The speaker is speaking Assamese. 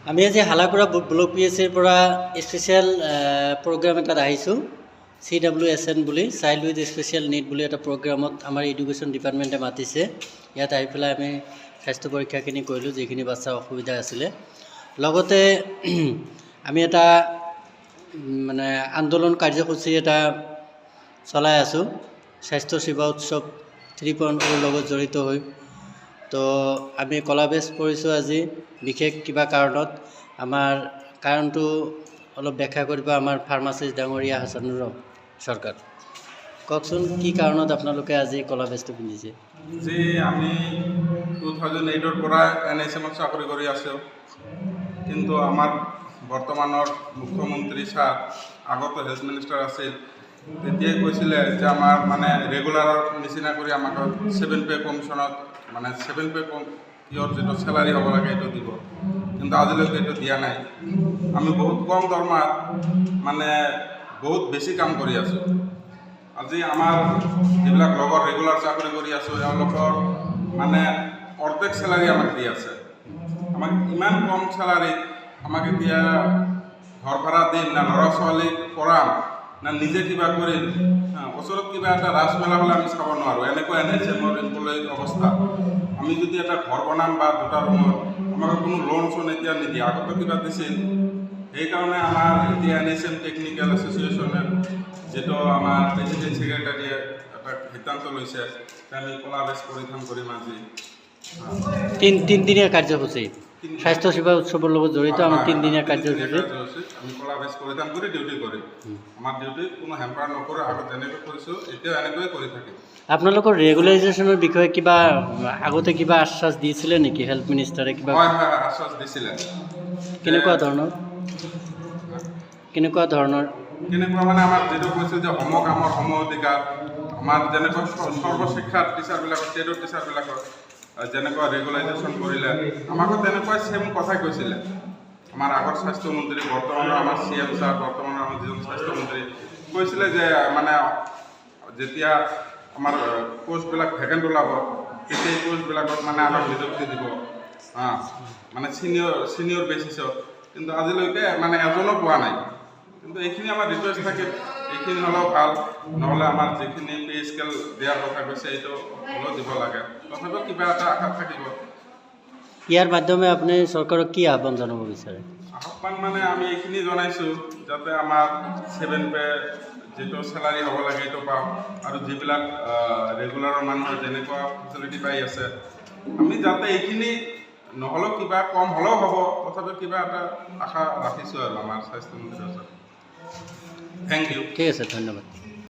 আমি আজি হালাকুৰা ব্লক PHCৰ পৰা স্পেচিয়েল প্ৰগ্ৰাম এটাত আহিছোঁ CWSN বুলি চাইল্ড উইথ স্পেচিয়েল নিড বুলি এটা প্ৰগ্ৰামত আমাৰ এডুকেশ্যন ডিপাৰ্টমেণ্টে মাতিছে ইয়াত আহি পেলাই আমি স্বাস্থ্য পৰীক্ষাখিনি কৰিলোঁ যিখিনি বাচ্চা অসুবিধা আছিলে লগতে আমি এটা মানে আন্দোলন কাৰ্যসূচী এটা চলাই আছোঁ স্বাস্থ্য সেৱা উৎসৱ 3.0 লগত জড়িত হৈ তো আমি কলাবেশ কৰিছোঁ আজি বিশেষ কিবা কাৰণত আমাৰ কাৰণটো অলপ ব্যাখ্যা কৰিব আমাৰ ফাৰ্মাচিষ্ট ডাঙৰীয়া হাছানুৰ সৰকাৰ কওকচোন কি কাৰণত আপোনালোকে আজি কলাবেশটো পিন্ধিছে যে আমি 2008 পৰা NHMত চাকৰি কৰি আছোঁ কিন্তু আমাৰ বৰ্তমানৰ মুখ্যমন্ত্ৰী ছাৰ আগতে হেলথ মিনিষ্টাৰ আছিল তেতিয়াই কৈছিলে যে আমাৰ মানে ৰেগুলাৰৰ নিচিনা কৰি আমাক 7 পে কমিশ্যনত মানে 7 পে ইয়ৰ যিটো চেলাৰী হ'ব লাগে এইটো দিব কিন্তু আজিলৈকে এইটো দিয়া নাই আমি বহুত কম দৰমহাত মানে বহুত বেছি কাম কৰি আছোঁ আজি আমাৰ যিবিলাক লগৰ ৰেগুলাৰ চাকৰি কৰি আছোঁ তেওঁলোকৰ মানে অৰ্ধেক চেলাৰী আমাক দি আছে আমাক ইমান কম চেলাৰীত আমাক এতিয়া ঘৰ ভাড়া দিম না ল'ৰা ছোৱালীক পঢ়াম না নিজে কিবা কৰিম ওচৰত কিবা এটা ৰাজমেলা হ'লে আমি চাব নোৱাৰোঁ এনেকুৱা NHMৰ এমপ্লয়ীৰ অৱস্থা আমি যদি এটা ঘৰ বনাম বা দুটা ৰুমত আমাক কোনো লোন চোন এতিয়া নিদিয়ে আগতে কিবা দিছিল সেইকাৰণে আমাৰ এতিয়া NHM টেকনিকেল এছ'চিয়েশ্যনে যিটো আমাৰ প্ৰেচিডেণ্ট ছেক্ৰেটাৰীয়ে এটা সিদ্ধান্ত লৈছে আমি কলাবেশ পৰিধান কৰিম আজি তিনিদিনীয়া কাৰ্যসূচী স্বাস্থ্য সেৱা উৎসৱৰ লগত জড়িত আমাৰ তিনিদিনীয়া কাৰ্যসূচী আমি কলাবেশ পৰিধান কৰি ডিউটি কৰিম আমাৰ ডিউটি কোনো হেম্পাৰ নকৰোঁ আগত যেনেকৈ কৰিছোঁ এতিয়াও এনেকৈয়ে কৰি থাকিম আপোনালোকৰ ৰেগুলাৰাইজেশ্যনৰ বিষয়ে কিবা আগতে কিবা আশ্বাস দিছিলে নেকি হেল্থ মিনিষ্টাৰে কিবা হয় আশ্বাস দিছিলে কেনেকুৱা ধৰণৰ কেনেকুৱা মানে আমাৰ যিটো কৈছিল যে সমকামৰ সম অধিকাৰ আমাৰ যেনেকৈ সৰ্বশিক্ষাৰ টিচাৰবিলাকৰ টেটৰ টিচাৰবিলাকৰ যেনেকুৱা ৰেগুলাইজেশ্যন কৰিলে আমাকো তেনেকুৱাই ছেম কথাই কৈছিলে আমাৰ আগৰ স্বাস্থ্যমন্ত্ৰী বৰ্তমানৰ আমাৰ CM ছাৰ বৰ্তমানৰ আমাৰ যিজন স্বাস্থ্যমন্ত্ৰী কৈছিলে যে মানে যেতিয়া আমাৰ পোষ্টবিলাক ভেকেণ্ট ওলাব তেতিয়া এই পোষ্টবিলাকত মানে আমাক নিযুক্তি দিব মানে ছিনিয়ৰ বেচিছত কিন্তু আজিলৈকে মানে এজনো পোৱা নাই কিন্তু এইখিনি আমাৰ ৰিকুৱেষ্ট থাকে এইখিনি হ'লেও ভাল নহ'লে আমাৰ যিখিনি পে স্কেল দিয়াৰ কথা কৈছে এইটো হ'লেও দিব লাগে তথাপিও কিবা এটা আশা থাকিব ইয়াৰ মাধ্যমে আপুনি চৰকাৰক কি আহ্বান জনাব বিচাৰে আহ্বান মানে আমি এইখিনি জনাইছোঁ যাতে আমাৰ 7 পে যিটো চেলাৰী হ'ব লাগে এইটো পাওঁ আৰু যিবিলাক ৰেগুলাৰৰ মানুহৰ যেনেকুৱা ফেচিলিটি পাই আছে আমি যাতে এইখিনি নহ'লেও কিবা কম হ'লেও হ'ব তথাপিও কিবা এটা আশা ৰাখিছোঁ আৰু আমাৰ স্বাস্থ্যমন্ত্ৰীৰ ওচৰত থেংক ইউ ঠিক আছে ধন্যবাদ